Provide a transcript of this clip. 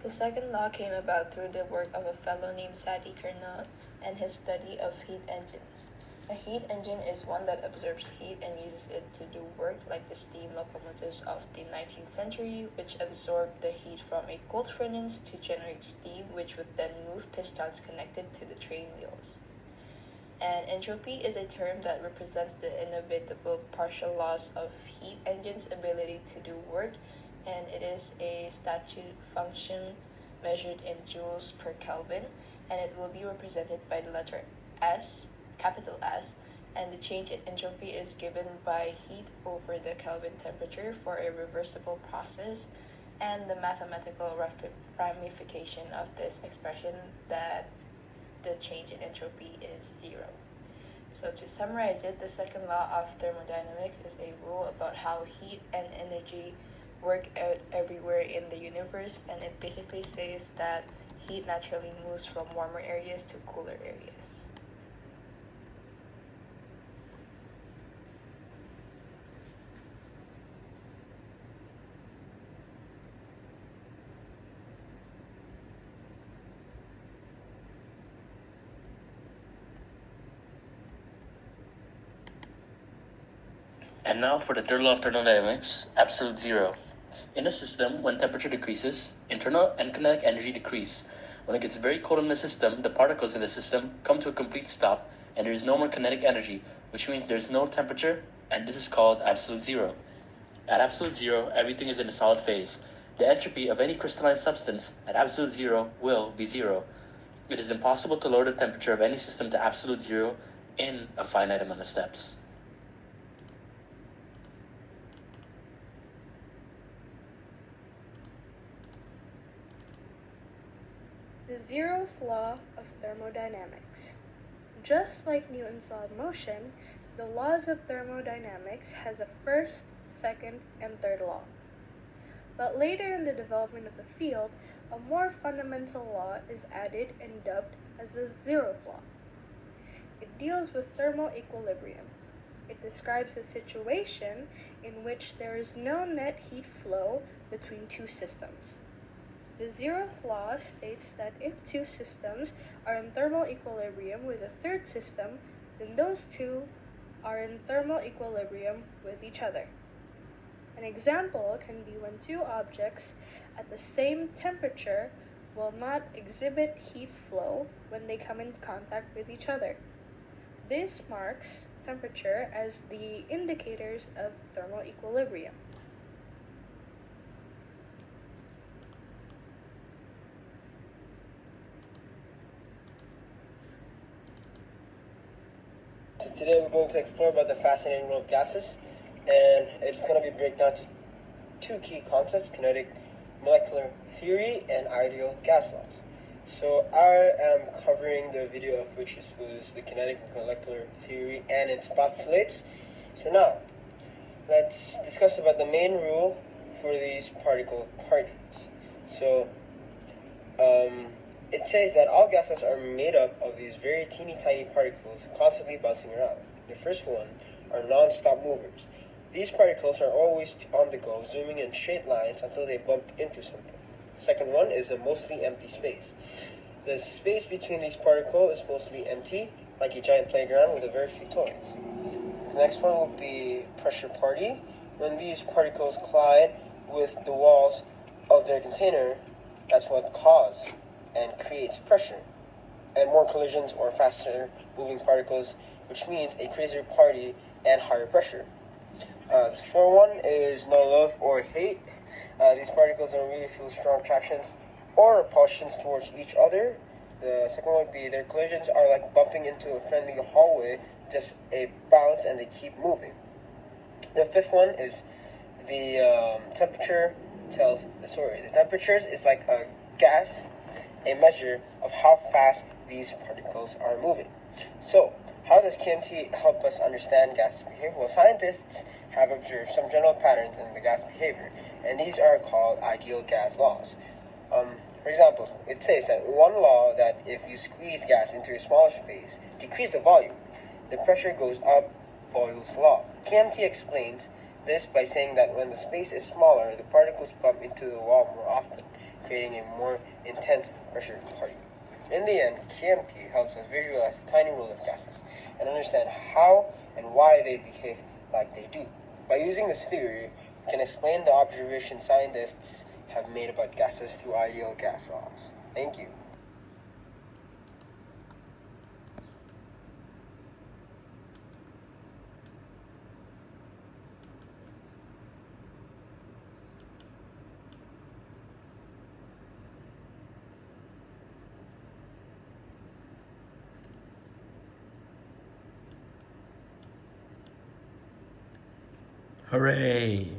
The second law came about through the work of a fellow named Sadi Carnot and his study of heat engines. A heat engine is one that absorbs heat and uses it to do work like the steam locomotives of the 19th century, which absorbed the heat from a cold furnace to generate steam, which would then move pistons connected to the train wheels. And entropy is a term that represents the inevitable partial loss of heat engines' ability to do work, and it is a statute function measured in joules per Kelvin, and it will be represented by the letter S, capital S, and the change in entropy is given by heat over the Kelvin temperature for a reversible process, and the mathematical ramification of this expression that the change in entropy is zero. So to summarize it, the second law of thermodynamics is a rule about how heat and energy work out everywhere in the universe, and it basically says that heat naturally moves from warmer areas to cooler areas. And now for the third law of thermodynamics, absolute zero. In a system, when temperature decreases, internal and kinetic energy decrease. When it gets very cold in the system, the particles in the system come to a complete stop, and there is no more kinetic energy, which means there is no temperature, and this is called absolute zero. At absolute zero, everything is in a solid phase. The entropy of any crystalline substance at absolute zero will be zero. It is impossible to lower the temperature of any system to absolute zero in a finite amount of steps. The zeroth law of thermodynamics. Just like Newton's law of motion, the laws of thermodynamics has a first, second, and third law. But later in the development of the field, a more fundamental law is added and dubbed as the zeroth law. It deals with thermal equilibrium. It describes a situation in which there is no net heat flow between two systems. The zeroth law states that if two systems are in thermal equilibrium with a third system, then those two are in thermal equilibrium with each other. An example can be when two objects at the same temperature will not exhibit heat flow when they come in contact with each other. This marks temperature as the indicators of thermal equilibrium. So today we're going to explore about the fascinating world of gases, and it's going to be break down to two key concepts: kinetic molecular theory and ideal gas laws. So I am covering the video of which was the kinetic molecular theory and its postulates. So now, let's discuss about the main rule for these particle parties. So, it says that all gases are made up of these very teeny tiny particles constantly bouncing around. The first one are non-stop movers. These particles are always on the go, zooming in straight lines until they bump into something. The second one is a mostly empty space. The space between these particles is mostly empty, like a giant playground with a very few toys. The next one will be pressure party. When these particles collide with the walls of their container, that's what causes and creates pressure, and more collisions or faster moving particles, which means a crazier party and higher pressure. The fourth one is no love or hate. These particles don't really feel strong attractions or repulsions towards each other. The second one would be their collisions are like bumping into a friendly hallway, just a bounce and they keep moving. The fifth one is the temperature tells the story. The temperatures is like a gas, a measure of how fast these particles are moving. So, how does KMT help us understand gas behavior? Well, scientists have observed some general patterns in the gas behavior, and these are called ideal gas laws. For example, it says that one law that if you squeeze gas into a smaller space, decrease the volume, the pressure goes up, Boyle's law. KMT explains this by saying that when the space is smaller, the particles bump into the wall more often. creating a more intense pressure party. In the end, KMT helps us visualize the tiny world of gases and understand how and why they behave like they do. By using this theory, we can explain the observations scientists have made about gases through ideal gas laws. Thank you. Hooray!